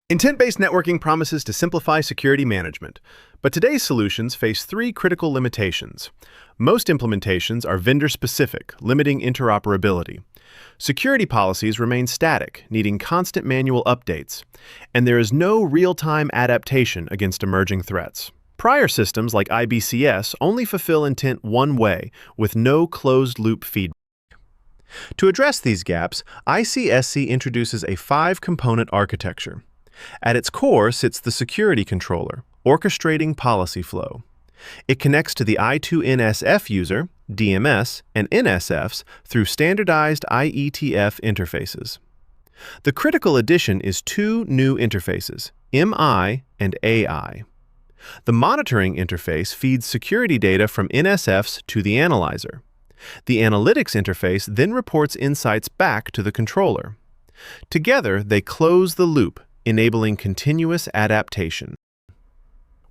Intent-based networking promises to simplify security management, but today's solutions face three critical limitations. Most implementations are vendor-specific, limiting interoperability. Security policies remain static, needing constant manual updates, and there is no real-time adaptation against emerging threats. Prior systems like IBCS only fulfill intent one way, with no closed-loop feedback. To address these gaps, ICSC introduces a five-component architecture. At its core sits the security controller, orchestrating policy flow. It connects to the I2NSF user, DMS, and NSFs through standardized IETF interfaces. The critical addition is two new interfaces, MI and AI. The monitoring interface feeds security data from NSFs to the analyzer. The analytics interface then reports insights back to the controller. Together, they close the loop, enabling continuous adaptation.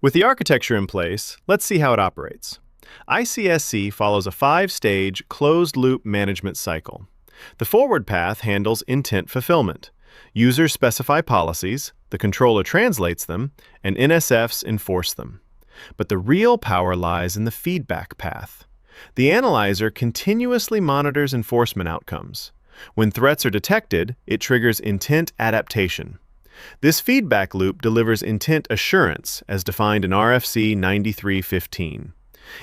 With the architecture in place, let's see how it operates. ICSC follows a five-stage, closed-loop management cycle. The forward path handles intent fulfillment. Users specify policies, the controller translates them, and NSFs enforce them. But the real power lies in the feedback path. The analyzer continuously monitors enforcement outcomes. When threats are detected, it triggers intent adaptation. This feedback loop delivers intent assurance, as defined in RFC 9315.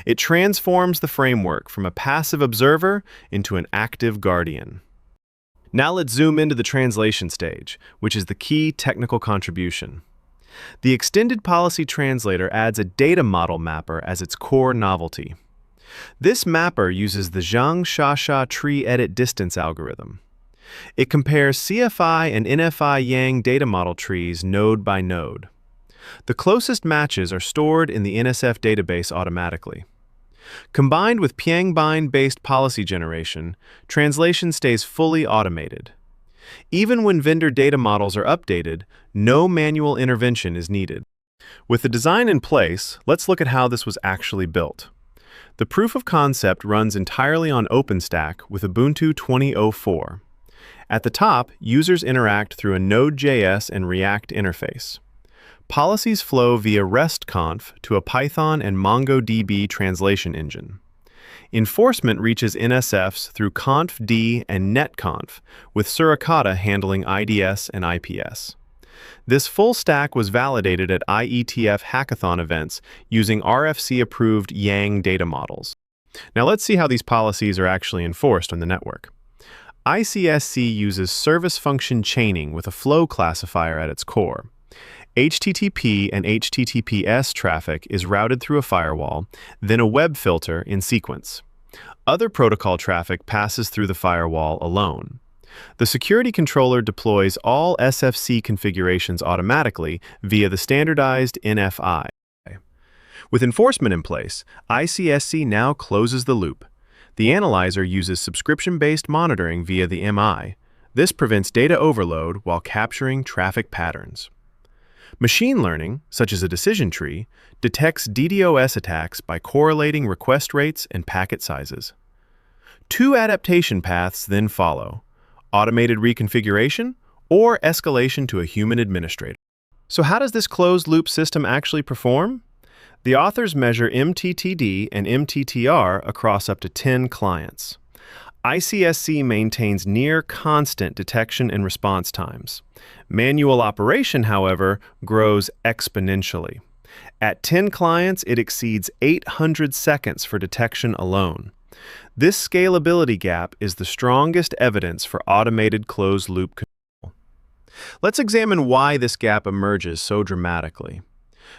It transforms the framework from a passive observer into an active guardian. Now let's zoom into the translation stage, which is the key technical contribution. The Extended Policy Translator adds a data model mapper as its core novelty. This mapper uses the Zhang-Shasha tree edit distance algorithm. It compares CFI and NFI Yang data model trees node by node. The closest matches are stored in the NSF database automatically. Combined with Piangbin-based policy generation, translation stays fully automated. Even when vendor data models are updated, no manual intervention is needed. With the design in place, let's look at how this was actually built. The proof of concept runs entirely on OpenStack with Ubuntu 20.04. At the top, users interact through a Node.js and React interface. Policies flow via RESTconf to a Python and MongoDB translation engine. Enforcement reaches NSFs through conf-d and netconf, with Suricata handling IDS and IPS. This full stack was validated at IETF hackathon events using RFC-approved Yang data models. Now let's see how these policies are actually enforced on the network. ICSC uses service function chaining with a flow classifier at its core. HTTP and HTTPS traffic is routed through a firewall, then a web filter in sequence. Other protocol traffic passes through the firewall alone. The security controller deploys all SFC configurations automatically via the standardized NFI. With enforcement in place, ICSC now closes the loop. The analyzer uses subscription-based monitoring via the MI. This prevents data overload while capturing traffic patterns. Machine learning, such as a decision tree, detects DDoS attacks by correlating request rates and packet sizes. Two adaptation paths then follow: automated reconfiguration or escalation to a human administrator. So how does this closed-loop system actually perform? The authors measure MTTD and MTTR across up to 10 clients. ICSC maintains near-constant detection and response times. Manual operation, however, grows exponentially. At 10 clients, it exceeds 800 seconds for detection alone. This scalability gap is the strongest evidence for automated closed-loop control. Let's examine why this gap emerges so dramatically.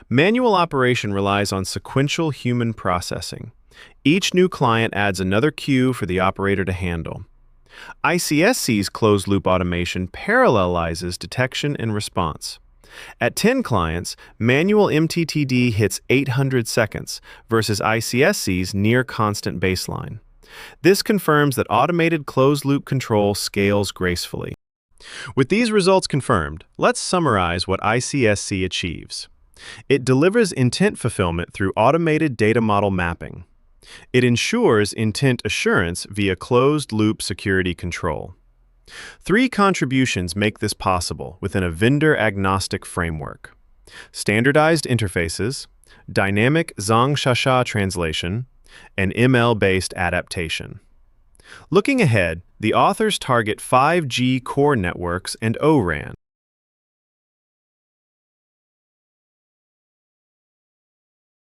Manual operation relies on sequential human processing. Each new client adds another queue for the operator to handle. ICSC's closed-loop automation parallelizes detection and response. At 10 clients, manual MTTD hits 800 seconds versus ICSC's near-constant baseline. This confirms that automated closed-loop control scales gracefully. With these results confirmed, let's summarize what ICSC achieves. It delivers intent fulfillment through automated data model mapping. It ensures intent assurance via closed-loop security control. Three contributions make this possible within a vendor-agnostic framework: standardized interfaces, dynamic Zhang-Shasha translation, and ML-based adaptation. Looking ahead, the authors target 5G core networks and O-RAN,